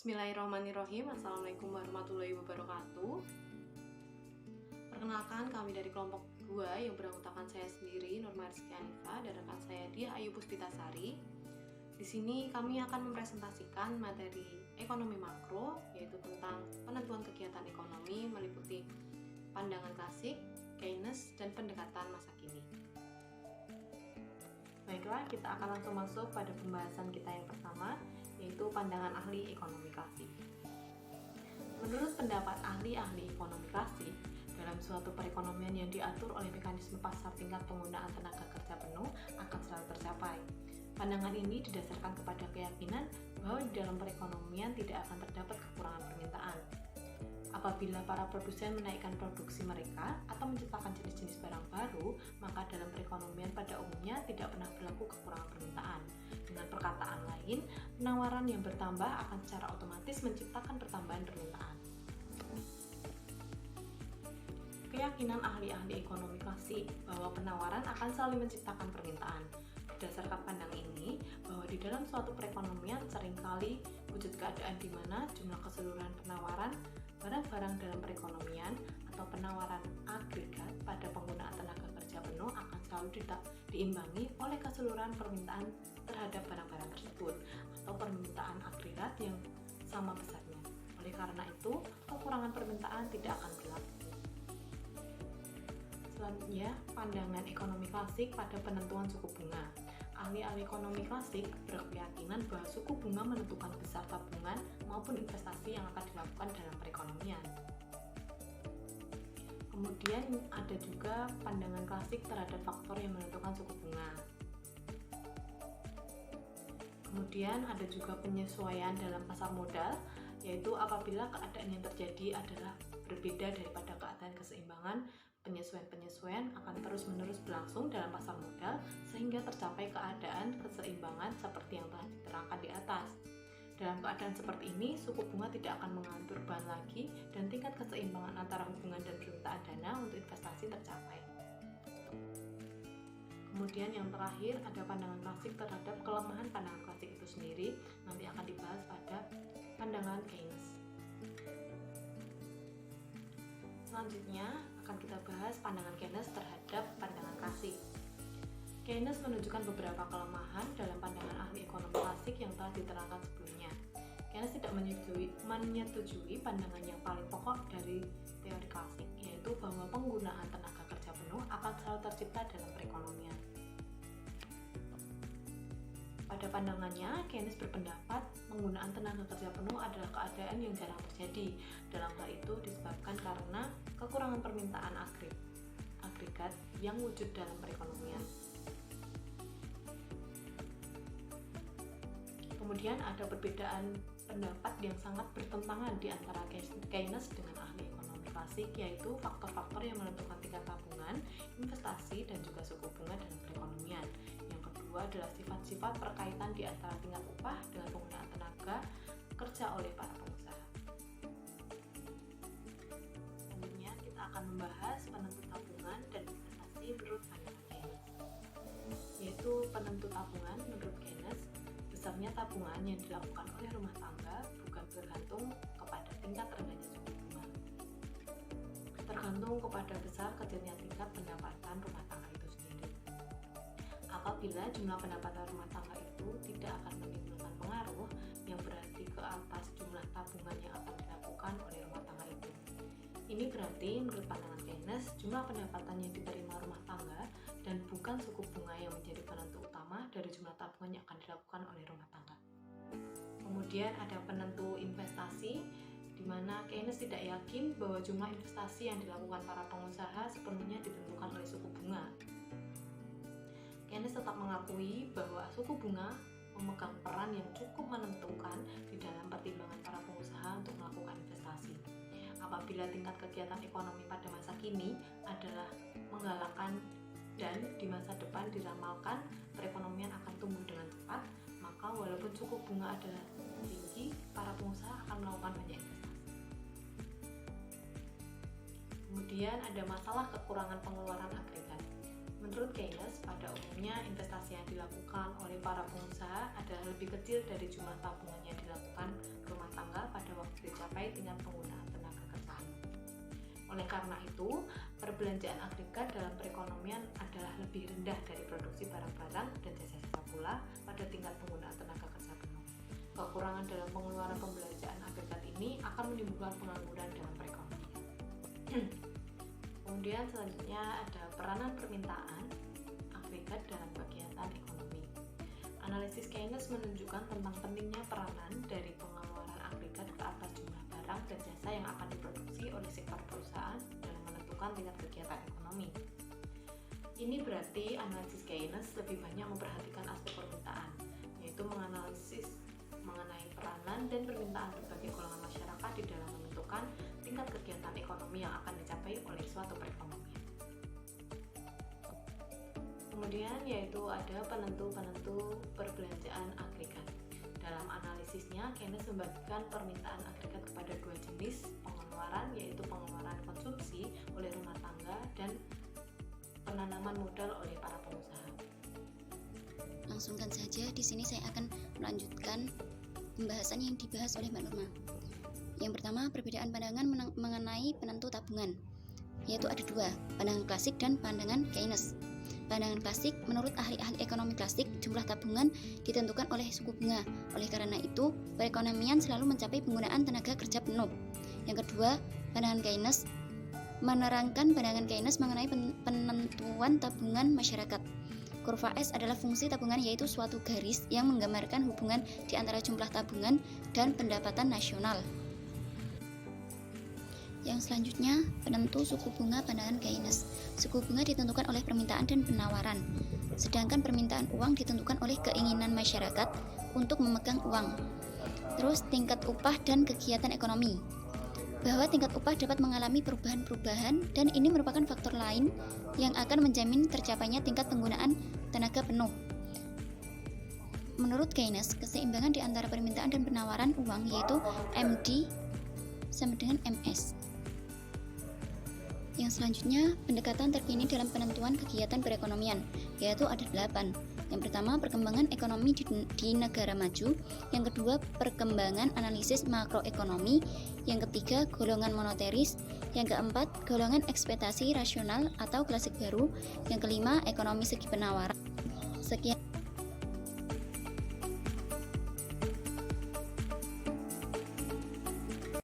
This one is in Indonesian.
Bismillahirrahmanirrahim. Assalamualaikum warahmatullahi wabarakatuh. Perkenalkan, kami dari kelompok 2 yang beranggotakan saya sendiri, Nurma Rizky Hanifa, dan rekan saya Diah Ayu Puspitasari. Di sini kami akan mempresentasikan materi ekonomi makro, yaitu tentang penentuan kegiatan ekonomi meliputi pandangan klasik, Keynes, dan pendekatan masa kini. Baiklah, kita akan langsung masuk pada pembahasan kita yang pertama, yaitu pandangan ahli ekonomi klasik. Menurut pendapat ahli-ahli ekonomi klasik, dalam suatu perekonomian yang diatur oleh mekanisme pasar, tingkat penggunaan tenaga kerja penuh akan selalu tercapai. Pandangan ini didasarkan kepada keyakinan bahwa di dalam perekonomian tidak akan terdapat kekurangan permintaan. Apabila para produsen menaikkan produksi mereka atau menciptakan jenis-jenis barang baru, maka dalam perekonomian pada umumnya tidak pernah berlaku kekurangan permintaan. Dengan perkataan lain, penawaran yang bertambah akan secara otomatis menciptakan pertambahan permintaan. Keyakinan ahli-ahli ekonomi klasik bahwa penawaran akan selalu menciptakan permintaan. Berdasarkan pandangan ini, bahwa di dalam suatu perekonomian seringkali wujud keadaan di mana jumlah keseluruhan penawaran barang-barang dalam perekonomian atau penawaran agregat pada penggunaan tenaga kerja penuh akan selalu diimbangi oleh keseluruhan permintaan terhadap barang-barang tersebut atau permintaan agregat yang sama besarnya. Oleh karena itu, kekurangan permintaan tidak akan berlaku. Selanjutnya, pandangan ekonomi klasik pada penentuan suku bunga. Ahli-ahli ekonomi klasik berkeyakinan bahwa suku bunga menentukan besar tabungan maupun investasi yang akan dilakukan dalam perekonomian. Kemudian ada juga pandangan klasik terhadap faktor yang menentukan suku bunga. Kemudian ada juga penyesuaian dalam pasar modal, yaitu apabila keadaan yang terjadi adalah berbeda daripada keadaan keseimbangan, penyesuaian-penyesuaian akan terus-menerus berlangsung dalam pasar modal sehingga tercapai keadaan keseimbangan seperti yang telah diterangkan di atas. Dalam keadaan seperti ini, suku bunga tidak akan mengalami perubahan lagi dan tingkat keseimbangan antara hubungan dan permintaan dana untuk investasi tercapai. Kemudian yang terakhir ada pandangan klasik terhadap kelemahan pandangan klasik itu sendiri, nanti akan dibahas pada pandangan Keynes. Selanjutnya akan kita bahas pandangan Keynes terhadap pandangan klasik. Keynes menunjukkan beberapa kelemahan dalam pandangan ahli ekonomi klasik yang telah diterangkan sebelumnya. Keynes tidak menyetujui pandangan yang paling pokok dari teori klasik, yaitu bahwa penggunaan tenaga kerja penuh akan selalu tercipta dalam perekonomian. Pada pandangannya, Keynes berpendapat penggunaan tenaga kerja penuh adalah keadaan yang jarang terjadi. Dalam hal itu disebabkan karena kekurangan permintaan agregat yang wujud dalam perekonomian. Kemudian ada perbedaan pendapat yang sangat bertentangan di antara Keynes dengan ahli ekonomi klasik, yaitu faktor-faktor yang menentukan tingkat tabungan, investasi, dan juga suku bunga dalam perekonomian. Yang kedua adalah sifat-sifat perkaitan di antara tingkat upah dengan penggunaan tenaga kerja oleh para pengusaha. Selanjutnya kita akan membahas penentu tabungan dan investasi menurut pandangan Keynes. Yaitu penentu tabungan menurut Keynes, besarnya tabungan yang dilakukan oleh rumah tangga bukan bergantung kepada tingkat rendahnya suku bunga, tergantung kepada besar kecilnya tingkat pendapatan rumah tangga itu sendiri. Apabila jumlah pendapatan rumah tangga itu tidak akan menimbulkan pengaruh yang berarti ke atas jumlah tabungan yang akan dilakukan oleh rumah tangga itu. Ini berarti menurut pandangan Keynes, jumlah pendapatan yang diterima rumah tangga dan bukan suku bunga yang menjadi penentu utama dari jumlah tabungan yang akan dilakukan oleh rumah tangga. Kemudian ada penentu investasi, di mana Keynes tidak yakin bahwa jumlah investasi yang dilakukan para pengusaha sepenuhnya ditentukan oleh suku bunga. Keynes tetap mengakui bahwa suku bunga memegang peran yang cukup menentukan di dalam pertimbangan para pengusaha untuk melakukan investasi. Apabila tingkat kegiatan ekonomi pada masa kini adalah menggalakkan dan di masa depan diramalkan perekonomian akan tumbuh dengan cepat, maka walaupun suku bunga adalah tinggi, para pengusaha akan melakukan banyak investasi. Kemudian ada masalah kekurangan pengeluaran agregat. Menurut Keynes, pada umumnya investasi yang dilakukan oleh para pengusaha adalah lebih kecil dari jumlah tabungan yang dilakukan rumah tangga Oleh karena itu, perbelanjaan agregat dalam perekonomian adalah lebih rendah dari produksi barang-barang dan jasa-jasa pula pada tingkat penggunaan tenaga kerja penuh. Kekurangan dalam pengeluaran pembelanjaan agregat ini akan menimbulkan pengangguran dalam perekonomian. Kemudian selanjutnya ada peranan permintaan agregat dalam kegiatan ekonomi. Analisis Keynes menunjukkan tentang pentingnya peranan dari pengeluaran agregat ke atas jumlah barang dan jasa yang akan diproduksi oleh sektor perusahaan dalam menentukan tingkat kegiatan ekonomi. Ini berarti analisis Keynes lebih banyak memperhatikan aspek permintaan, yaitu menganalisis mengenai peranan dan permintaan berbagai golongan masyarakat di dalam menentukan tingkat kegiatan ekonomi yang akan dicapai oleh suatu perekonomian. Kemudian yaitu ada penentu-penentu perbelanjaan agregat. Dalam analisisnya, Keynes membagikan permintaan agregat kepada dua jenis pengeluaran, yaitu pengeluaran konsumsi oleh rumah tangga dan penanaman modal oleh para pengusaha. Langsungkan saja, di sini saya akan melanjutkan pembahasan yang dibahas oleh Mbak Nurma. Yang pertama, perbedaan pandangan mengenai penentu tabungan, yaitu ada dua, pandangan klasik dan pandangan Keynes. Pandangan klasik, menurut ahli-ahli ekonomi klasik, jumlah tabungan ditentukan oleh suku bunga. Oleh karena itu, perekonomian selalu mencapai penggunaan tenaga kerja penuh. Yang kedua, pandangan Keynes menerangkan pandangan Keynes mengenai penentuan tabungan masyarakat. Kurva S adalah fungsi tabungan, yaitu suatu garis yang menggambarkan hubungan di antara jumlah tabungan dan pendapatan nasional. Yang selanjutnya, penentu suku bunga pandangan Keynes. Suku bunga ditentukan oleh permintaan dan penawaran, sedangkan permintaan uang ditentukan oleh keinginan masyarakat untuk memegang uang. Terus, tingkat upah dan kegiatan ekonomi. Bahwa tingkat upah dapat mengalami perubahan-perubahan dan ini merupakan faktor lain yang akan menjamin tercapainya tingkat penggunaan tenaga penuh. Menurut Keynes, keseimbangan di antara permintaan dan penawaran uang yaitu MD sama dengan MS. Yang selanjutnya, pendekatan terkini dalam penentuan kegiatan perekonomian, yaitu ada 8. Yang pertama, perkembangan ekonomi di negara maju. Yang kedua, perkembangan analisis makroekonomi. Yang ketiga, golongan moneteris. Yang keempat, golongan ekspektasi rasional atau klasik baru. Yang kelima, ekonomi segi penawaran. Sekian.